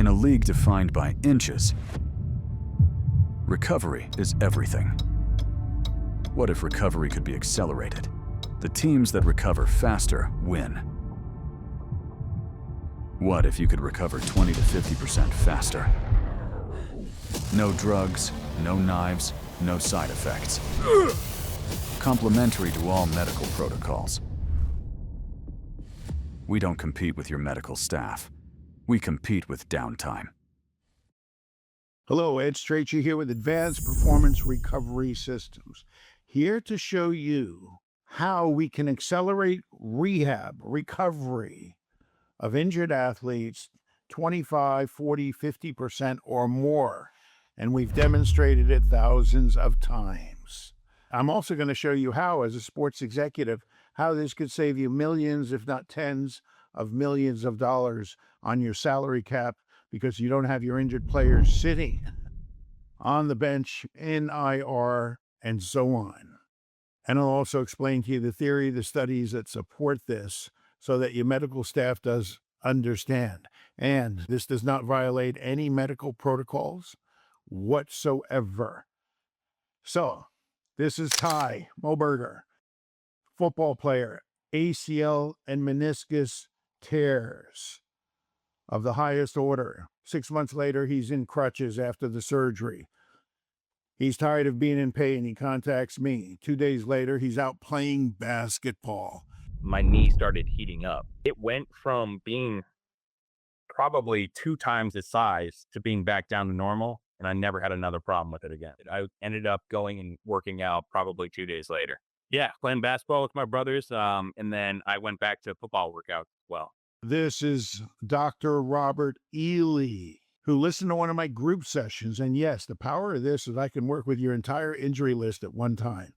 In a league defined by inches, recovery is everything. What if recovery could be accelerated? The teams that recover faster win. What if you could recover 20 to 50% faster? No drugs, no knives, no side effects. Complementary to all medical protocols. We don't compete with your medical staff. We compete with downtime. Hello, Ed Strachar here with Advanced Performance Recovery Systems, here to show you how we can accelerate recovery of injured athletes 25, 40, 50% or more. And we've demonstrated it thousands of times. I'm also going to show you how, as a sports executive, how this could save you millions, if not tens of millions of dollars on your salary cap, because you don't have your injured players sitting on the bench in IR and so on. And I'll also explain to you the theory, the studies that support this, so that your medical staff does understand. And this does not violate any medical protocols whatsoever. So, this is Ty Moberger, football player, ACL and meniscus tears of the highest order. 6 months later, he's in crutches after the surgery. He's tired of being in pain. He contacts me. 2 days later, he's out playing basketball. My knee started heating up. It went from being probably 2 times its size to being back down to normal, and I never had another problem with it again. I ended up going and working out probably 2 days later. Yeah, playing basketball with my brothers, and then I went back to football workout as well. This is Dr. Robert Ely, who listened to one of my group sessions. And yes, the power of this is I can work with your entire injury list at one time.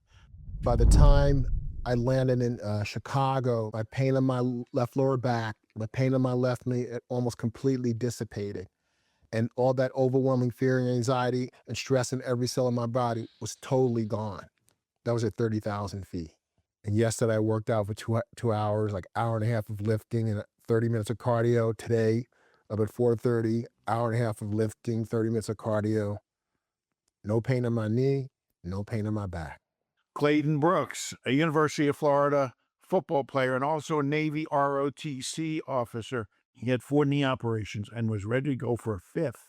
By the time I landed in Chicago, my pain in my left lower back, my pain in my left knee, it almost completely dissipated. And all that overwhelming fear and anxiety and stress in every cell of my body was totally gone. That was at 30,000 feet. And yesterday I worked out for 2 hours, like hour and a half of lifting and 30 minutes of cardio. Today, up at 4:30, hour and a half of lifting, 30 minutes of cardio. No pain in my knee, no pain in my back. Clayton Brooks, a University of Florida football player and also a Navy ROTC officer. He had 4 knee operations and was ready to go for a 5th.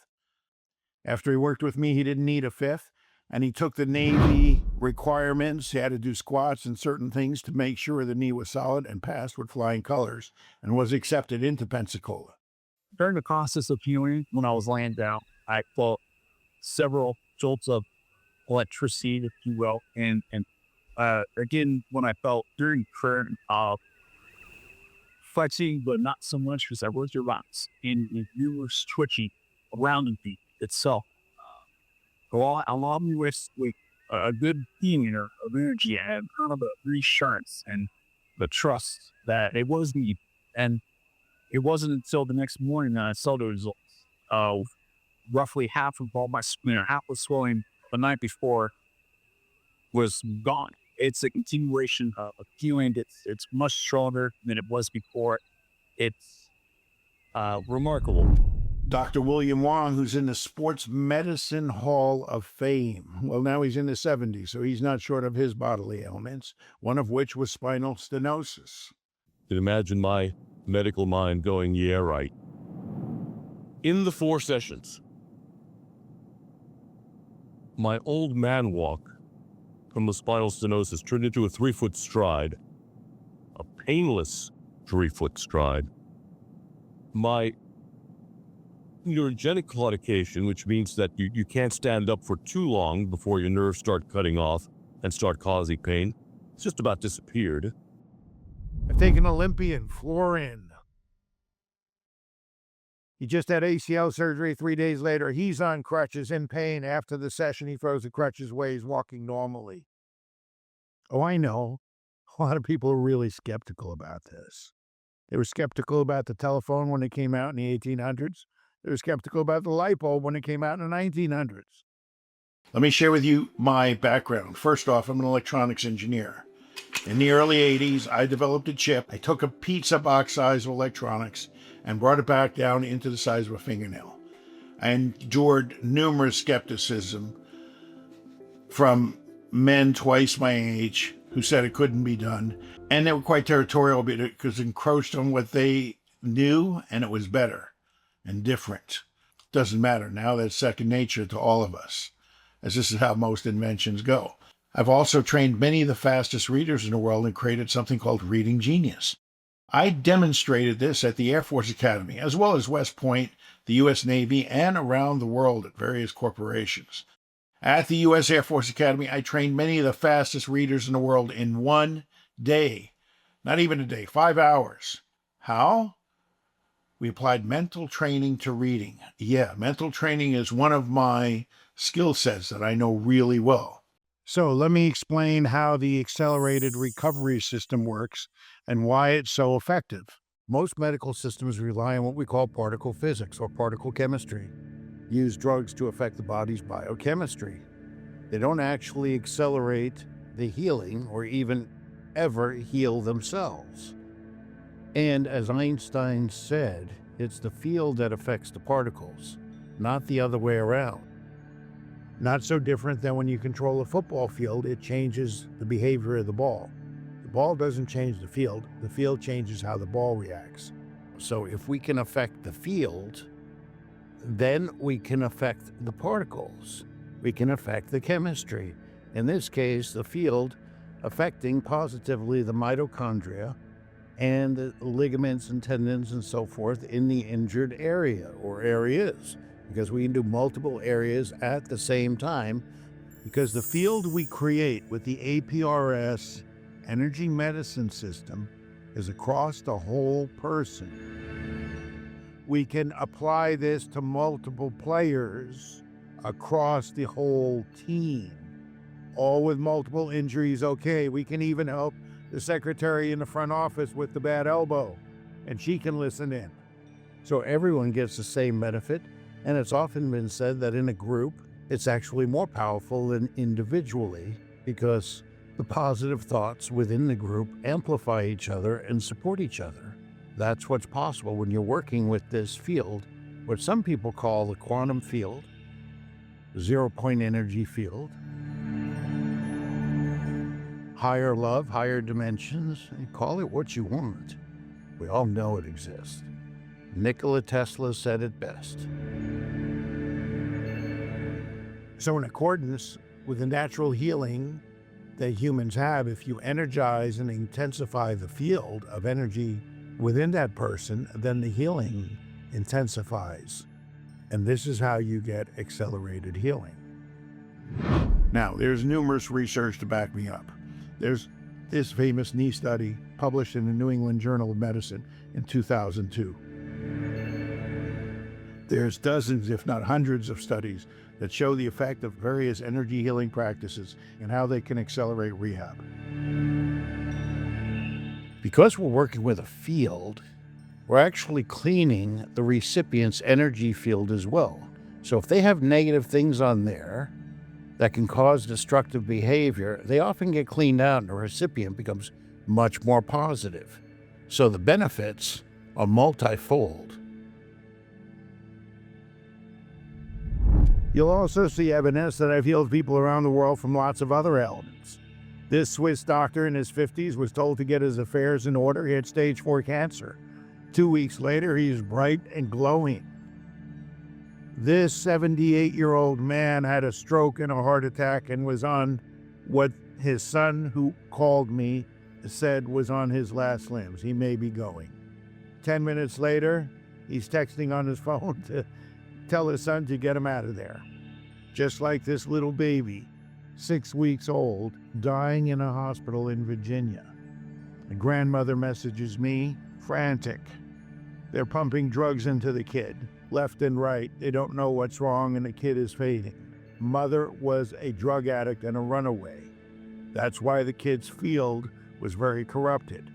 After he worked with me, he didn't need a 5th. And he took the Navy requirements. He had to do squats and certain things to make sure the knee was solid, and passed with flying colors and was accepted into Pensacola. During the process of healing, when I was laying down, I felt several jolts of electricity, if you will. And again, when I felt during prayer, flexing, but not so much because I was your box. And you were twitching around the beat itself. Along with a good feeling of energy and kind of a reassurance and the trust that it was me. And it wasn't until the next morning that I saw the results of roughly half of all my spleen, half was swelling the night before was gone. It's a continuation of healing. It's much stronger than it was before. It's remarkable. Dr. William Wong, who's in the Sports Medicine Hall of Fame. Well, now he's in his 70s, so he's not short of his bodily ailments, one of which was spinal stenosis. You can imagine my medical mind going, yeah, right. In the 4 sessions, my old man walk from the spinal stenosis turned into a 3-foot stride, a painless 3-foot stride. My neurogenic claudication, which means that you can't stand up for too long before your nerves start cutting off and start causing pain, it's just about disappeared. I take an Olympian, Florin. He just had ACL surgery 3 days later. He's on crutches in pain. After the session, he throws the crutches away. He's walking normally. Oh, I know. A lot of people are really skeptical about this. They were skeptical about the telephone when it came out in the 1800s. They were skeptical about the light bulb when it came out in the 1900s. Let me share with you my background. First off, I'm an electronics engineer. In the early 80s, I developed a chip. I took a pizza box size of electronics and brought it back down into the size of a fingernail. I endured numerous skepticism from men twice my age who said it couldn't be done. And they were quite territorial because it encroached on what they knew, and it was better and different. Doesn't matter. Now that's second nature to all of us, as this is how most inventions go. I've also trained many of the fastest readers in the world and created something called Reading Genius. I demonstrated this at the Air Force Academy, as well as West Point, the U.S. Navy, and around the world at various corporations. At the U.S. Air Force Academy, I trained many of the fastest readers in the world in 1 day. Not even a day, 5 hours. How? We applied mental training to reading. Yeah, mental training is one of my skill sets that I know really well. So let me explain how the accelerated recovery system works and why it's so effective. Most medical systems rely on what we call particle physics or particle chemistry. Use drugs to affect the body's biochemistry. They don't actually accelerate the healing or even ever heal themselves. And as Einstein said, it's the field that affects the particles, not the other way around. Not so different than when you control a football field, it changes the behavior of the ball. The ball doesn't change the field changes how the ball reacts. So if we can affect the field, then we can affect the particles. We can affect the chemistry. In this case, the field affecting positively the mitochondria and the ligaments and tendons and so forth in the injured area or areas, because we can do multiple areas at the same time, because the field we create with the APRS energy medicine system is across the whole person. We can apply this to multiple players across the whole team, all with multiple injuries. Okay, we can even help the secretary in the front office with the bad elbow, and she can listen in. So everyone gets the same benefit, and it's often been said that in a group, it's actually more powerful than individually, because the positive thoughts within the group amplify each other and support each other. That's what's possible when you're working with this field, what some people call the quantum field, zero-point energy field, higher love, higher dimensions, and call it what you want. We all know it exists. Nikola Tesla said it best. So in accordance with the natural healing that humans have, if you energize and intensify the field of energy within that person, then the healing intensifies. And this is how you get accelerated healing. Now, there's numerous research to back me up. There's this famous knee study published in the New England Journal of Medicine in 2002. There's dozens, if not hundreds, of studies that show the effect of various energy healing practices and how they can accelerate rehab. Because we're working with a field, we're actually cleaning the recipient's energy field as well. So if they have negative things on there that can cause destructive behavior, they often get cleaned out and the recipient becomes much more positive. So the benefits are multifold. You'll also see evidence that I've healed people around the world from lots of other ailments. This Swiss doctor in his 50s was told to get his affairs in order. He had stage 4 cancer. 2 weeks later, he's bright and glowing. This 78-year-old man had a stroke and a heart attack and was on what his son, who called me, said was on his last limbs. He may be going. 10 minutes later, he's texting on his phone to tell his son to get him out of there. Just like this little baby, 6 weeks old, dying in a hospital in Virginia. The grandmother messages me, frantic. They're pumping drugs into the kid, left and right. They don't know what's wrong, and the kid is fading. Mother was a drug addict and a runaway. That's why the kid's field was very corrupted.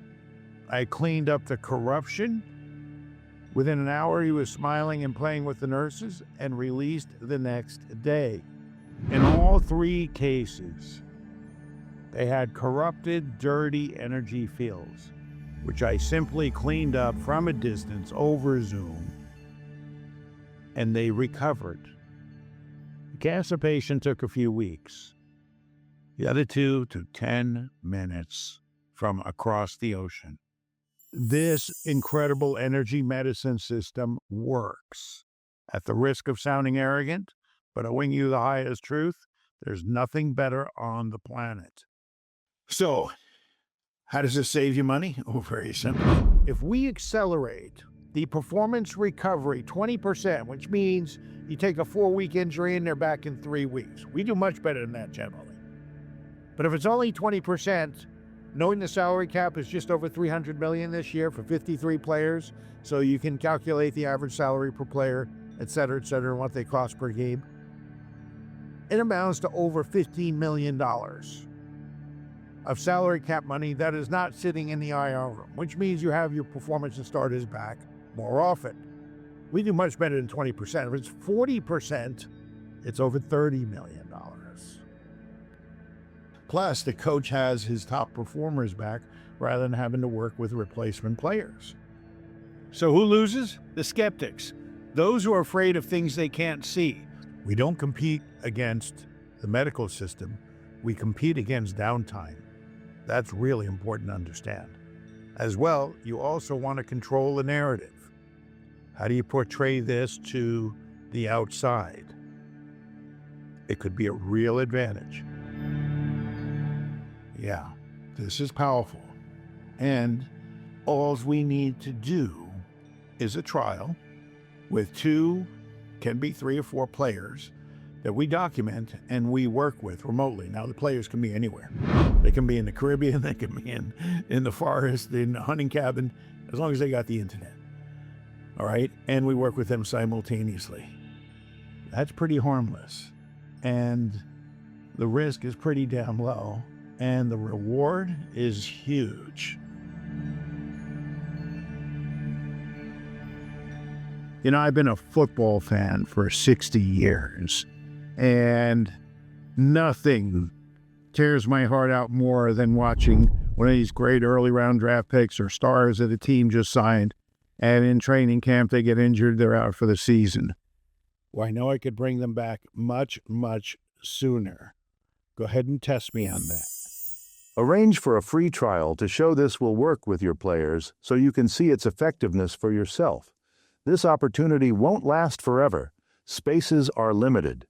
I cleaned up the corruption. Within an hour, he was smiling and playing with the nurses and released the next day. In all 3 cases, they had corrupted, dirty energy fields, which I simply cleaned up from a distance over Zoom and they recovered. The cancer patient took a few weeks. The other two took 10 minutes from across the ocean. This incredible energy medicine system works. At the risk of sounding arrogant, but owing you the highest truth, there's nothing better on the planet. So, how does this save you money? Oh, very simple. If we accelerate the performance recovery 20%, which means you take a 4-week injury and they're back in 3 weeks. We do much better than that generally. But if it's only 20%, knowing the salary cap is just over $300 million this year for 53 players, so you can calculate the average salary per player, et cetera, and what they cost per game. It amounts to over $15 million of salary cap money that is not sitting in the IR room, which means you have your performance and starters back more often. We do much better than 20%. If it's 40%, it's over $30 million. Plus, the coach has his top performers back rather than having to work with replacement players. So who loses? The skeptics. Those who are afraid of things they can't see. We don't compete against the medical system. We compete against downtime. That's really important to understand. As well, you also want to control the narrative. How do you portray this to the outside? It could be a real advantage. Yeah, this is powerful. And all we need to do is a trial with 2, can be 3 or 4 players that we document and we work with remotely. Now, the players can be anywhere. They can be in the Caribbean, they can be in the forest, in a hunting cabin, as long as they got the internet. All right? And we work with them simultaneously. That's pretty harmless. And the risk is pretty damn low. And the reward is huge. You know, I've been a football fan for 60 years, and nothing tears my heart out more than watching one of these great early round draft picks or stars that a team just signed, and in training camp they get injured, they're out for the season. Well, I know I could bring them back much, much sooner. Go ahead and test me on that. Arrange for a free trial to show this will work with your players so you can see its effectiveness for yourself. This opportunity won't last forever. Spaces are limited.